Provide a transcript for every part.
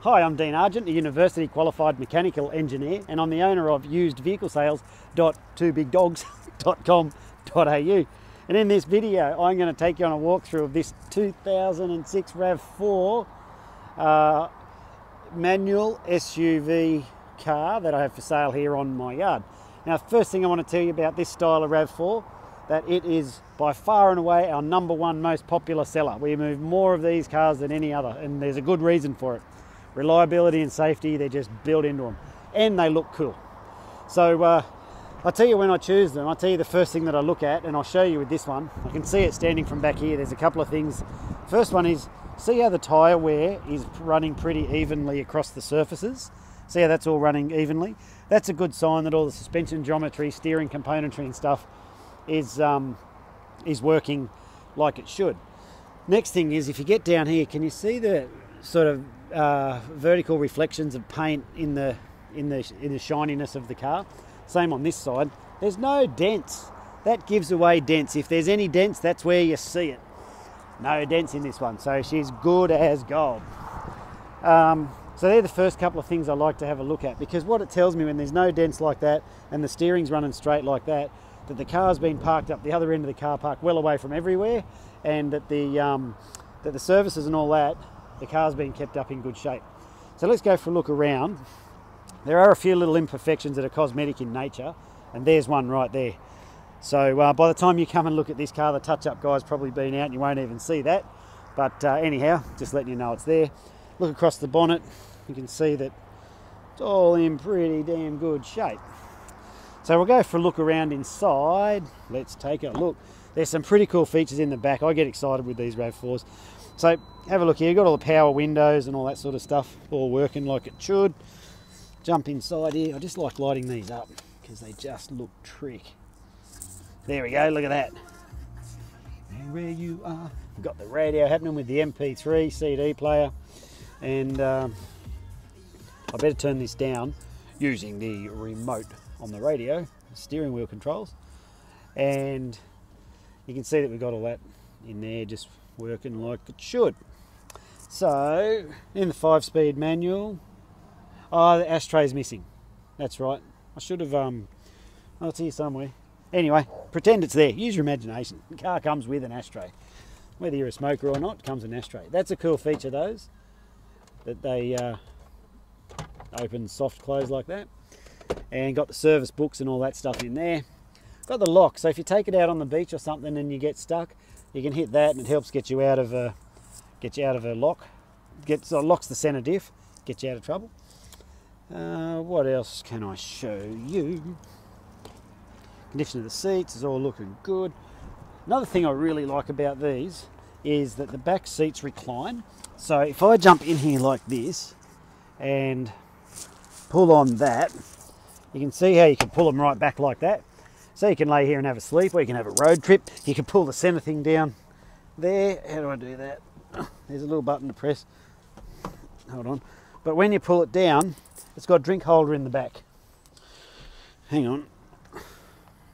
Hi, I'm Dean Argent, a university qualified mechanical engineer, and I'm the owner of usedvehiclesales.twobigdogs.com.au. And in this video, I'm going to take you on a walkthrough of this 2006 RAV4 manual SUV car that I have for sale here on my yard. Now, first thing I want to tell you about this style of RAV4, that it is by far and away our #1 most popular seller. We move more of these cars than any other, and there's a good reason for it. Reliability and safety, they're just built into them, and they look cool. So I'll tell you when I choose them. I'll tell you the first thing that I look at, and I'll show you with this one. I can see it standing from back here. There's a couple of things. First one is, see how the tyre wear is running pretty evenly across the surfaces? See how that's all running evenly? That's a good sign that all the suspension geometry, steering componentry and stuff is working like it should. Next thing is, if you get down here, can you see the sort of vertical reflections of paint in the shininess of the car? Same on this side. There's no dents. That gives away dents. If there's any dents, that's where you see it. No dents in this one, so she's good as gold. So they're the first couple of things I like to have a look at, because what it tells me, when there's no dents like that and the steering's running straight like that, that the car's been parked up the other end of the car park, well away from everywhere, and that the services and all that, the car's been kept up in good shape. So let's go for a look around. There are a few little imperfections that are cosmetic in nature, and there's one right there. So by the time you come and look at this car, the touch-up guy's probably been out and you won't even see that. But anyhow, just letting you know it's there. Look across the bonnet, you can see that it's all in pretty damn good shape. So we'll go for a look around inside. Let's take a look. There's some pretty cool features in the back. I get excited with these RAV4s. So have a look here. You've got all the power windows and all that sort of stuff all working like it should. Jump inside here. I just like lighting these up because they just look trick. There we go. Look at that. Where you are. We've got the radio happening with the MP3 CD player. And I better turn this down using the remote on the radio, steering wheel controls. And you can see that we've got all that in there just working like it should. So in the 5-speed manual, oh, the ashtray's missing. That's right. I should have oh, it's here somewhere. Anyway, pretend it's there. Use your imagination. The car comes with an ashtray. Whether you're a smoker or not, it comes with an ashtray. That's a cool feature, those, that they open soft close like that. And got the service books and all that stuff in there. Got the lock, so if you take it out on the beach or something and you get stuck, you can hit that and it helps get you out of a lock. So it locks the center diff, gets you out of trouble. What else can I show you? Condition of the seats is all looking good. Another thing I really like about these is that the back seats recline. So if I jump in here like this and pull on that, you can see how you can pull them right back like that. So you can lay here and have a sleep, or you can have a road trip. You can pull the center thing down there. How do I do that? There's a little button to press. Hold on. But when you pull it down, it's got a drink holder in the back. Hang on.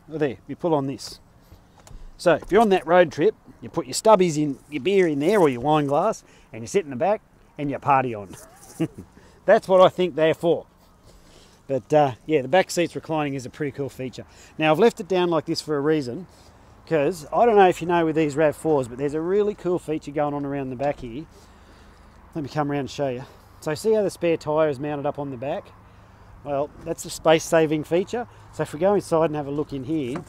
Oh, there, you pull on this. So if you're on that road trip, you put your stubbies in, your beer in there, or your wine glass, and you sit in the back and you party on. That's what I think they're for. But yeah, the back seats reclining is a pretty cool feature. Now I've left it down like this for a reason, because I don't know if you know with these RAV4s, but there's a really cool feature going on around the back here. Let me come around and show you. So see how the spare tyre is mounted up on the back? Well, that's a space saving feature. So if we go inside and have a look in here,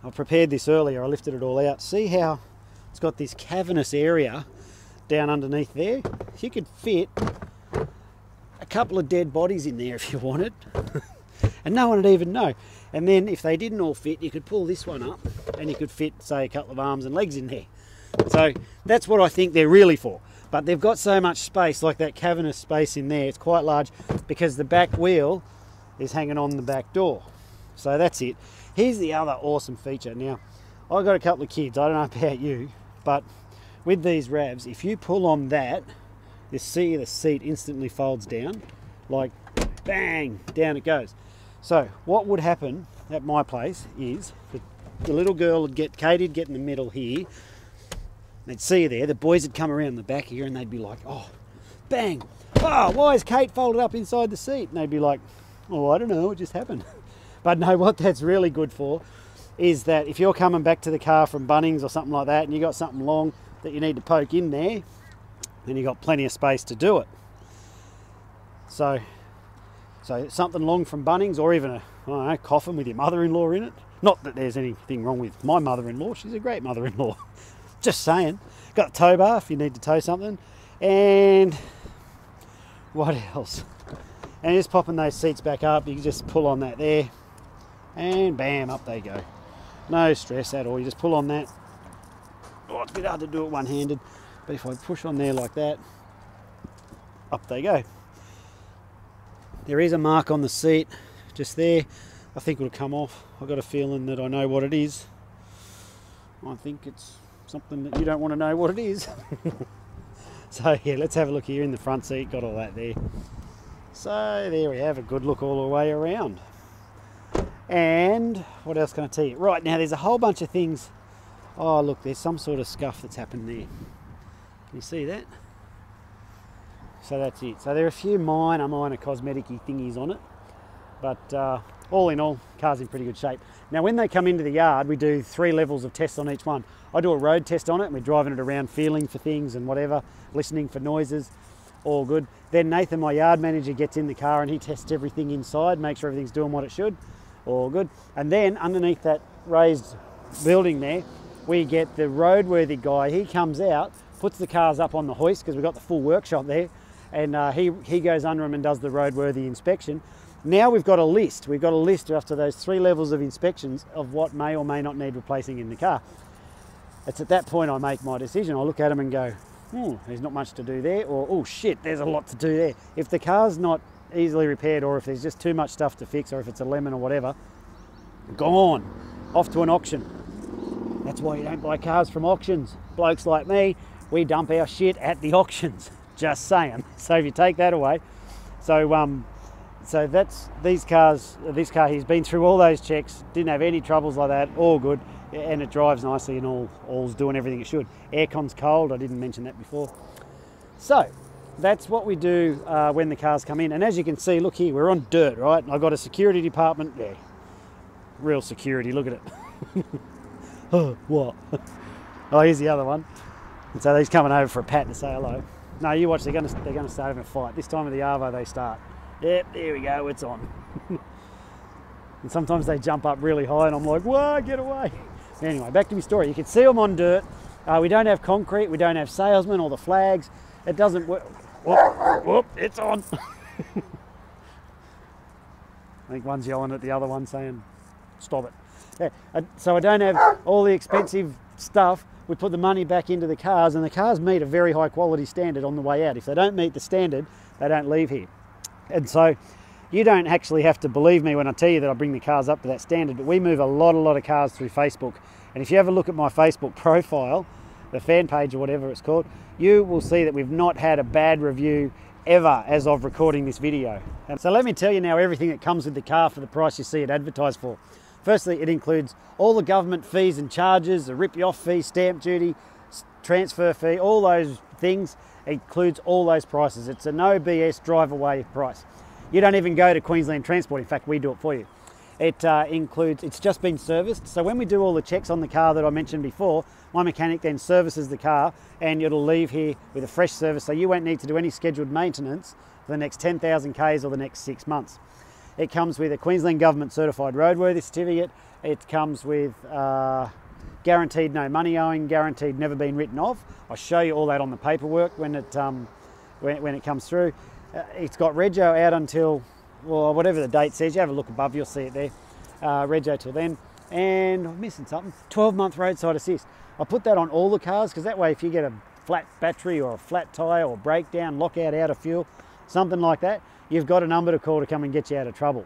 I prepared this earlier, I lifted it all out. See how it's got this cavernous area down underneath there? You could fit a couple of dead bodies in there if you wanted, and no one would even know. And then if they didn't all fit, you could pull this one up and you could fit, say, a couple of arms and legs in there. So that's what I think they're really for. But they've got so much space, like that cavernous space in there, it's quite large, because the back wheel is hanging on the back door. So that's it. Here's the other awesome feature. Now, I've got a couple of kids, I don't know about you, but with these RAVs, if you pull on that, you see the seat instantly folds down, like bang, down it goes. So what would happen at my place is that the little girl would get, Katie'd get in the middle here, they'd see her there, the boys would come around the back here and they'd be like, oh, bang. Oh, why is Kate folded up inside the seat? And they'd be like, oh, I don't know, it just happened. But no, what that's really good for is that if you're coming back to the car from Bunnings or something like that and you got something long that you need to poke in there, then you've got plenty of space to do it. So something long from Bunnings, or even a, I don't know, coffin with your mother-in-law in it. Not that there's anything wrong with my mother-in-law, she's a great mother-in-law. Just saying. Got a tow bar if you need to tow something. And what else? And just popping those seats back up, you can just pull on that there, and bam, up they go. No stress at all, you just pull on that. Oh, it's a bit hard to do it one-handed, but if I push on there like that, up they go. There is a mark on the seat, just there. I think it'll come off. I've got a feeling that I know what it is. I think it's something that you don't want to know what it is. So yeah, let's have a look here in the front seat, got all that there. So there we have a good look all the way around. And what else can I tell you? Right, now there's a whole bunch of things. Oh look, there's some sort of scuff that's happened there. Can you see that? So that's it. So there are a few minor cosmetic-y thingies on it. But all in all, car's in pretty good shape. Now when they come into the yard, we do 3 levels of tests on each one. I do a road test on it, and we're driving it around, feeling for things and whatever, listening for noises, all good. Then Nathan, my yard manager, gets in the car and he tests everything inside, makes sure everything's doing what it should, all good. And then underneath that raised building there, we get the roadworthy guy. He comes out, puts the cars up on the hoist, because we've got the full workshop there, and he goes under them and does the roadworthy inspection. Now we've got a list. We've got a list after those 3 levels of inspections of what may or may not need replacing in the car. It's at that point I make my decision. I look at them and go, there's not much to do there, or oh shit, there's a lot to do there. If the car's not easily repaired, or if there's just too much stuff to fix, or if it's a lemon or whatever, gone, off to an auction. That's why you don't buy cars from auctions. Blokes like me, we dump our shit at the auctions. Just saying. So if you take that away, so that's these cars. This car, he's been through all those checks, didn't have any troubles like that, all good, and it drives nicely and all's doing everything it should. Aircon's cold, I didn't mention that before. So that's what we do when the cars come in. And as you can see, look here, we're on dirt, right? I've got a security department, yeah, real security, look at it. Oh, what? Oh, here's the other one. And so he's coming over for a pat to say hello. No, you watch, they're going to start having a fight. This time of the Arvo they start. Yep, there we go, it's on. And sometimes they jump up really high and I'm like, whoa, get away. Anyway, back to my story. You can see them on dirt. We don't have concrete, we don't have salesmen or the flags. It doesn't work. Whoop, whoop, it's on. I think one's yelling at the other one saying, stop it. Yeah, so I don't have all the expensive stuff. We put the money back into the cars, and the cars meet a very high quality standard on the way out. If they don't meet the standard, they don't leave here. And so you don't actually have to believe me when I tell you that I bring the cars up to that standard, but we move a lot of cars through Facebook. And if you have a look at my Facebook profile, the fan page or whatever it's called, you will see that we've not had a bad review ever as of recording this video. And so let me tell you now everything that comes with the car for the price you see it advertised for. Firstly, it includes all the government fees and charges, the rip-you-off fee, stamp duty, transfer fee, all those things. It includes all those prices. It's a no BS drive away price. You don't even go to Queensland Transport. In fact, we do it for you. It includes, it's just been serviced. So when we do all the checks on the car that I mentioned before, my mechanic then services the car and it'll leave here with a fresh service. So you won't need to do any scheduled maintenance for the next 10,000 Ks or the next 6 months. It comes with a Queensland Government certified roadworthy certificate. It comes with guaranteed no money owing, guaranteed never been written off. I'll show you all that on the paperwork when it comes through. It's got rego out until, well, whatever the date says. You have a look above, you'll see it there. Rego till then. And I'm missing something, 12-month roadside assist. I put that on all the cars because that way if you get a flat battery or a flat tyre or breakdown, lockout, out of fuel, something like that, you've got a number to call to come and get you out of trouble.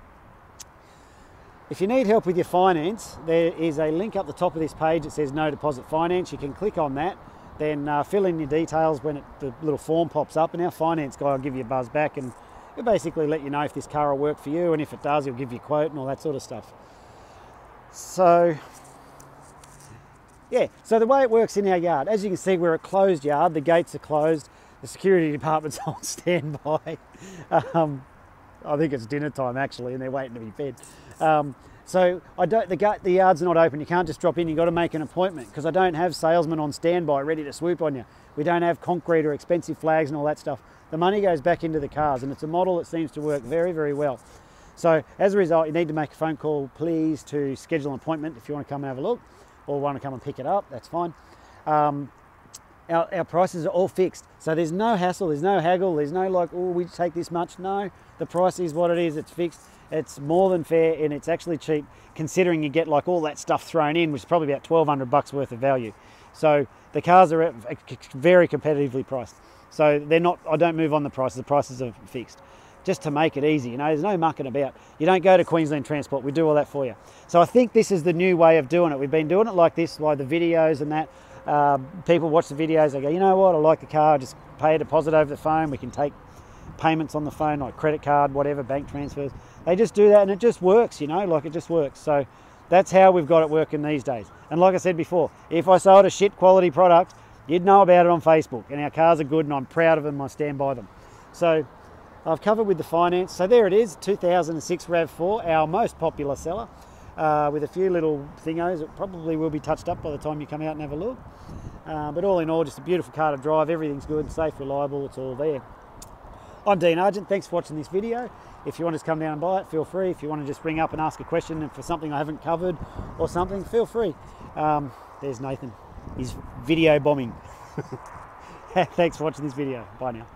If you need help with your finance, there is a link up the top of this page that says no deposit finance. You can click on that, then fill in your details when the little form pops up, and our finance guy will give you a buzz back and he'll basically let you know if this car will work for you, and if it does, he'll give you a quote and all that sort of stuff. So yeah, so the way it works in our yard, as you can see, we're a closed yard, the gates are closed. The security department's on standby. I think it's dinner time actually, and they're waiting to be fed. So the yard's not open. You can't just drop in. You've got to make an appointment because I don't have salesmen on standby ready to swoop on you. We don't have concrete or expensive flags and all that stuff. The money goes back into the cars, and it's a model that seems to work very, very well. So as a result, you need to make a phone call, please, to schedule an appointment if you want to come and have a look or want to come and pick it up. That's fine. Our prices are all fixed, so there's no hassle, there's no haggle, there's no like, oh, we take this much. No, the price is what it is. It's fixed. It's more than fair, and it's actually cheap considering you get like all that stuff thrown in, which is probably about $1,200 worth of value. So the cars are very competitively priced. So they're not. I don't move on the prices. The prices are fixed, just to make it easy. You know, there's no mucking about. You don't go to Queensland Transport. We do all that for you. So I think this is the new way of doing it. We've been doing it like this, by the videos and that. People watch the videos, they go, you know what, I like the car, just pay a deposit over the phone, we can take payments on the phone, like credit card, whatever, bank transfers. They just do that and it just works, you know, like it just works. So that's how we've got it working these days. And like I said before, if I sold a shit quality product, you'd know about it on Facebook, and our cars are good and I'm proud of them, I stand by them. So I've covered with the finance. So there it is, 2006 RAV4, our most popular seller. With a few little thingos. It probably will be touched up by the time you come out and have a look. But all in all, just a beautiful car to drive. Everything's good, safe, reliable, it's all there. I'm Dean Argent, thanks for watching this video. If you want to come down and buy it, feel free. If you want to just ring up and ask a question for something I haven't covered or something, feel free. There's Nathan, he's video bombing. Thanks for watching this video, bye now.